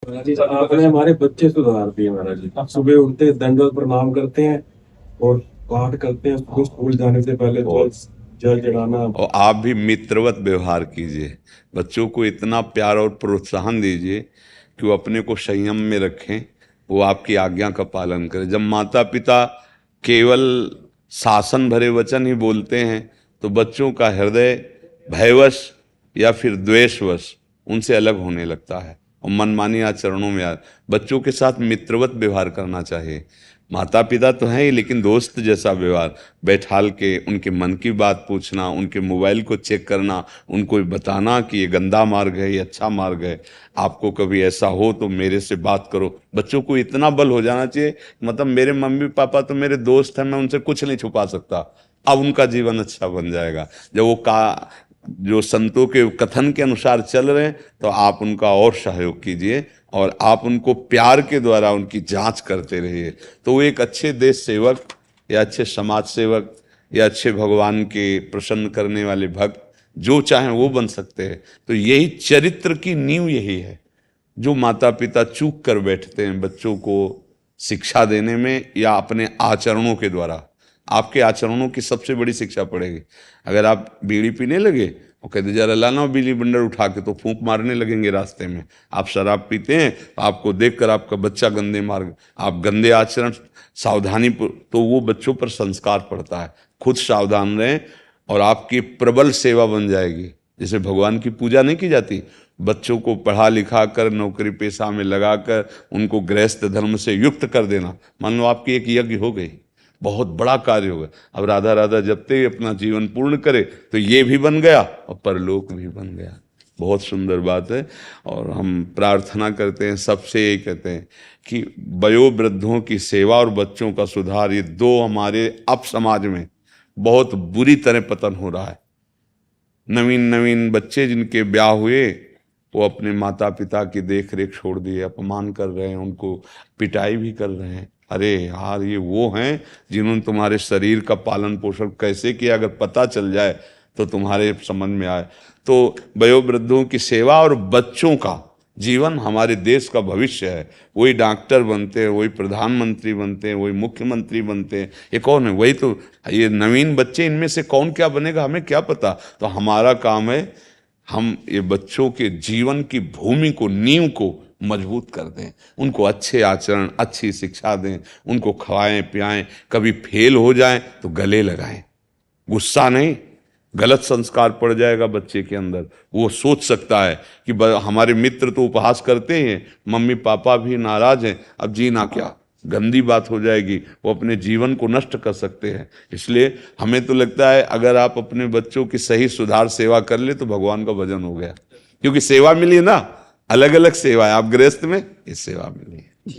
महाराज जी, आपने हमारे बच्चे सुधार दिए महाराज जी। सुबह उठते दंडवत प्रणाम करते हैं और पाठ करते हैं, सुबह स्कूल जाने से पहले और जल चढ़ाना। और आप भी मित्रवत व्यवहार कीजिए, बच्चों को इतना प्यार और प्रोत्साहन दीजिए कि वो अपने को संयम में रखें, वो आपकी आज्ञा का पालन करें। जब माता पिता केवल शासन भरे वचन ही बोलते हैं तो बच्चों का हृदय भयवश या फिर द्वेषवश उनसे अलग होने लगता है और मनमानी आचरणों में बच्चों के साथ मित्रवत व्यवहार करना चाहिए। माता पिता तो हैं ही, लेकिन दोस्त जैसा व्यवहार, बैठाल के उनके मन की बात पूछना, उनके मोबाइल को चेक करना, उनको बताना कि ये गंदा मार्ग है, ये अच्छा मार्ग है, आपको कभी ऐसा हो तो मेरे से बात करो। बच्चों को इतना बल हो जाना चाहिए, मतलब मेरे मम्मी पापा तो मेरे दोस्त हैं, मैं उनसे कुछ नहीं छुपा सकता। अब उनका जीवन अच्छा बन जाएगा। जब वो जो संतों के कथन के अनुसार चल रहे हैं तो आप उनका और सहयोग कीजिए और आप उनको प्यार के द्वारा उनकी जांच करते रहिए, तो वो एक अच्छे देश सेवक या अच्छे समाज सेवक या अच्छे भगवान के प्रसन्न करने वाले भक्त जो चाहें वो बन सकते हैं। तो यही चरित्र की नींव यही है। जो माता पिता चूक कर बैठते हैं बच्चों को शिक्षा देने में या अपने आचरणों के द्वारा, आपके आचरणों की सबसे बड़ी शिक्षा पड़ेगी। अगर आप बीड़ी पीने लगे और कहते जरा लाना बीड़ी बंडल उठा के, तो फूंक मारने लगेंगे रास्ते में। आप शराब पीते हैं तो आपको देखकर आपका बच्चा गंदे मार्ग, आप गंदे आचरण सावधानी, तो वो बच्चों पर संस्कार पड़ता है। खुद सावधान रहें और आपकी प्रबल सेवा बन जाएगी। जैसे भगवान की पूजा नहीं की जाती, बच्चों को पढ़ा लिखा कर नौकरी पेशा में लगाकर उनको गृहस्थ धर्म से युक्त कर देना, मान लो आपकी एक यज्ञ हो गई, बहुत बड़ा कार्य होगा। अब राधा राधा जपते ही अपना जीवन पूर्ण करे तो ये भी बन गया और परलोक भी बन गया। बहुत सुंदर बात है। और हम प्रार्थना करते हैं, सबसे ये कहते हैं कि वयोवृद्धों की सेवा और बच्चों का सुधार, ये दो हमारे अब समाज में बहुत बुरी तरह पतन हो रहा है। नवीन नवीन बच्चे जिनके ब्याह हुए वो अपने माता पिता की देख रेख छोड़ दिए, अपमान कर रहे हैं, उनको पिटाई भी कर रहे हैं। अरे यार, ये वो हैं जिन्होंने तुम्हारे शरीर का पालन पोषण कैसे किया, अगर पता चल जाए तो तुम्हारे समझ में आए। तो वयोवृद्धों की सेवा और बच्चों का जीवन हमारे देश का भविष्य है। वही डॉक्टर बनते हैं, वही प्रधानमंत्री बनते हैं, वही मुख्यमंत्री बनते हैं। ये कौन है? वही तो ये नवीन बच्चे, इनमें से कौन क्या बनेगा हमें क्या पता। तो हमारा काम है हम ये बच्चों के जीवन की भूमि को, नींव को मजबूत कर दें, उनको अच्छे आचरण, अच्छी शिक्षा दें, उनको खवाएं पियाएं। कभी फेल हो जाएं तो गले लगाएं, गुस्सा नहीं। गलत संस्कार पड़ जाएगा बच्चे के अंदर, वो सोच सकता है कि हमारे मित्र तो उपहास करते हैं, मम्मी पापा भी नाराज हैं, अब जीना क्या, गंदी बात हो जाएगी, वो अपने जीवन को नष्ट कर सकते हैं। इसलिए हमें तो लगता है अगर आप अपने बच्चों की सही सुधार सेवा कर ले तो भगवान का भजन हो गया, क्योंकि सेवा मिली ना, अलग अलग सेवा है। आप गृहस्थ में इस सेवा मिली है।